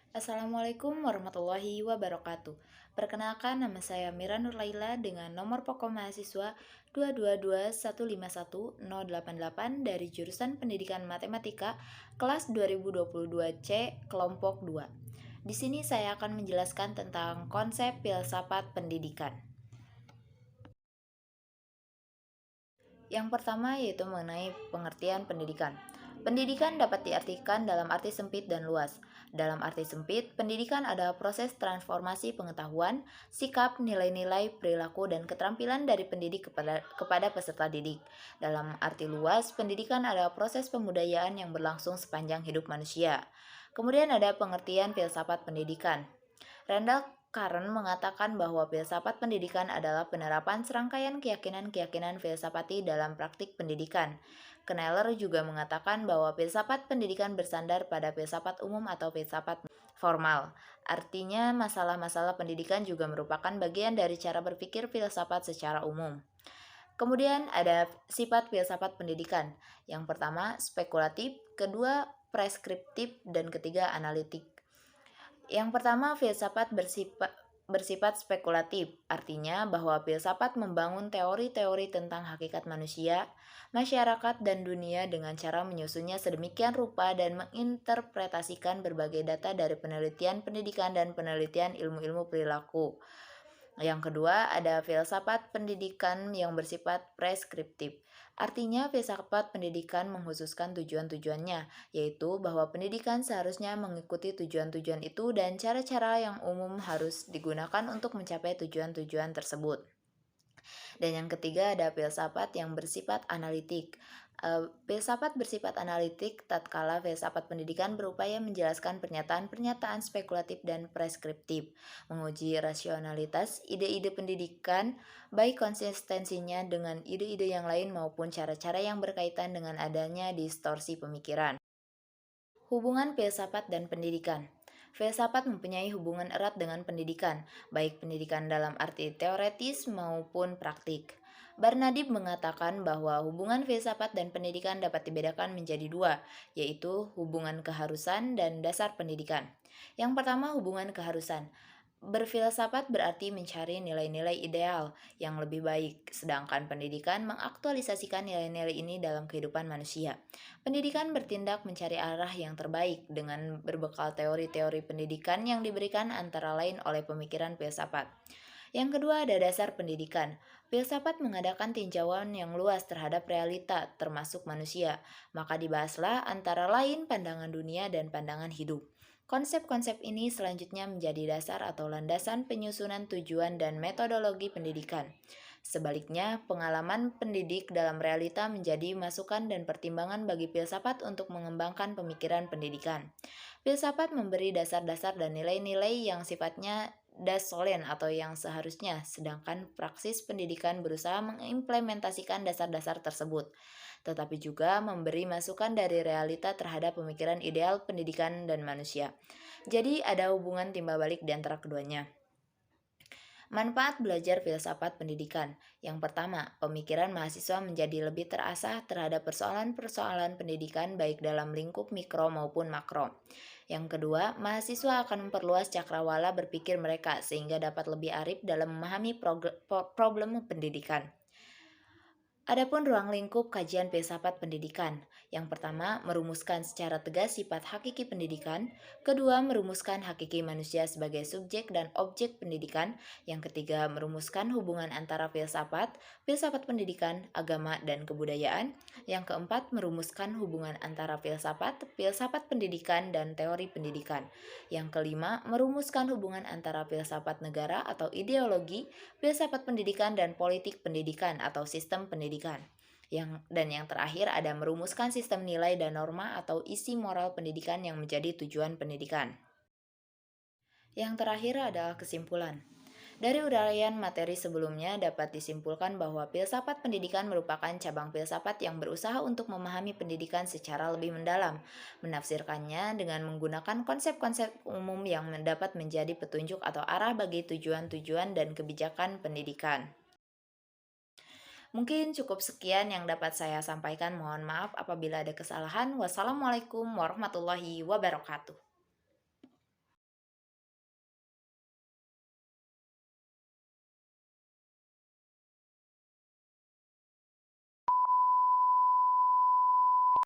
Assalamualaikum warahmatullahi wabarakatuh. Perkenalkan, nama saya Mira Nurlaila dengan nomor pokok mahasiswa 222151088 dari jurusan Pendidikan Matematika kelas 2022C kelompok 2. Di sini saya akan menjelaskan tentang konsep filsafat pendidikan. Yang pertama yaitu mengenai pengertian pendidikan. Pendidikan dapat diartikan dalam arti sempit dan luas. Dalam arti sempit, pendidikan adalah proses transformasi pengetahuan, sikap, nilai-nilai, perilaku, dan keterampilan dari pendidik kepada peserta didik. Dalam arti luas, pendidikan adalah proses pembudayaan yang berlangsung sepanjang hidup manusia. Kemudian ada pengertian filsafat pendidikan. Randall Karen mengatakan bahwa filsafat pendidikan adalah penerapan serangkaian keyakinan-keyakinan filsafati dalam praktik pendidikan. Kneller juga mengatakan bahwa filsafat pendidikan bersandar pada filsafat umum atau filsafat formal. Artinya, masalah-masalah pendidikan juga merupakan bagian dari cara berpikir filsafat secara umum. Kemudian ada sifat filsafat pendidikan. Yang pertama, spekulatif, kedua, preskriptif, dan ketiga, analitik. Yang pertama, filsafat bersifat spekulatif, artinya bahwa filsafat membangun teori-teori tentang hakikat manusia, masyarakat, dan dunia dengan cara menyusunnya sedemikian rupa dan menginterpretasikan berbagai data dari penelitian pendidikan dan penelitian ilmu-ilmu perilaku. Yang kedua, ada filsafat pendidikan yang bersifat preskriptif. Artinya, filsafat pendidikan menghususkan tujuan-tujuannya, yaitu bahwa pendidikan seharusnya mengikuti tujuan-tujuan itu dan cara-cara yang umum harus digunakan untuk mencapai tujuan-tujuan tersebut. Dan yang ketiga ada filsafat yang bersifat analitik. Filsafat bersifat analitik tatkala filsafat pendidikan berupaya menjelaskan pernyataan-pernyataan spekulatif dan preskriptif, menguji rasionalitas ide-ide pendidikan, baik konsistensinya dengan ide-ide yang lain maupun cara-cara yang berkaitan dengan adanya distorsi pemikiran. Hubungan filsafat dan pendidikan. Filsafat mempunyai hubungan erat dengan pendidikan, baik pendidikan dalam arti teoretis maupun praktik. Barnadib mengatakan bahwa hubungan filsafat dan pendidikan dapat dibedakan menjadi dua, yaitu hubungan keharusan dan dasar pendidikan. Yang pertama, hubungan keharusan. Berfilsafat berarti mencari nilai-nilai ideal yang lebih baik, sedangkan pendidikan mengaktualisasikan nilai-nilai ini dalam kehidupan manusia. Pendidikan bertindak mencari arah yang terbaik dengan berbekal teori-teori pendidikan yang diberikan antara lain oleh pemikiran filsafat. Yang kedua ada dasar pendidikan. Filsafat mengadakan tinjauan yang luas terhadap realita, termasuk manusia. Maka dibahaslah antara lain pandangan dunia dan pandangan hidup. Konsep-konsep ini selanjutnya menjadi dasar atau landasan penyusunan tujuan dan metodologi pendidikan. Sebaliknya, pengalaman pendidik dalam realita menjadi masukan dan pertimbangan bagi filsafat untuk mengembangkan pemikiran pendidikan. Filsafat memberi dasar-dasar dan nilai-nilai yang sifatnya dasolen atau yang seharusnya, sedangkan praksis pendidikan berusaha mengimplementasikan dasar-dasar tersebut, tetapi juga memberi masukan dari realita terhadap pemikiran ideal pendidikan dan manusia. Jadi ada hubungan timbal balik di antara keduanya. Manfaat belajar filsafat pendidikan. Yang pertama, pemikiran mahasiswa menjadi lebih terasah terhadap persoalan-persoalan pendidikan baik dalam lingkup mikro maupun makro. Yang kedua, mahasiswa akan memperluas cakrawala berpikir mereka sehingga dapat lebih arif dalam memahami problem pendidikan. Adapun ruang lingkup kajian filsafat pendidikan. Yang pertama, merumuskan secara tegas sifat hakiki pendidikan. Kedua, merumuskan hakiki manusia sebagai subjek dan objek pendidikan. Yang ketiga, merumuskan hubungan antara filsafat, filsafat pendidikan, agama, dan kebudayaan. Yang keempat, merumuskan hubungan antara filsafat, filsafat pendidikan, dan teori pendidikan. Yang kelima, merumuskan hubungan antara filsafat negara atau ideologi, filsafat pendidikan, dan politik pendidikan atau sistem pendidikan. Yang terakhir ada merumuskan sistem nilai dan norma atau isi moral pendidikan yang menjadi tujuan pendidikan. Yang terakhir adalah kesimpulan. Dari uraian materi sebelumnya dapat disimpulkan bahwa filsafat pendidikan merupakan cabang filsafat yang berusaha untuk memahami pendidikan secara lebih mendalam, menafsirkannya dengan menggunakan konsep-konsep umum yang dapat menjadi petunjuk atau arah bagi tujuan-tujuan dan kebijakan pendidikan. Mungkin cukup sekian yang dapat saya sampaikan. Mohon maaf apabila ada kesalahan. Wassalamualaikum warahmatullahi wabarakatuh.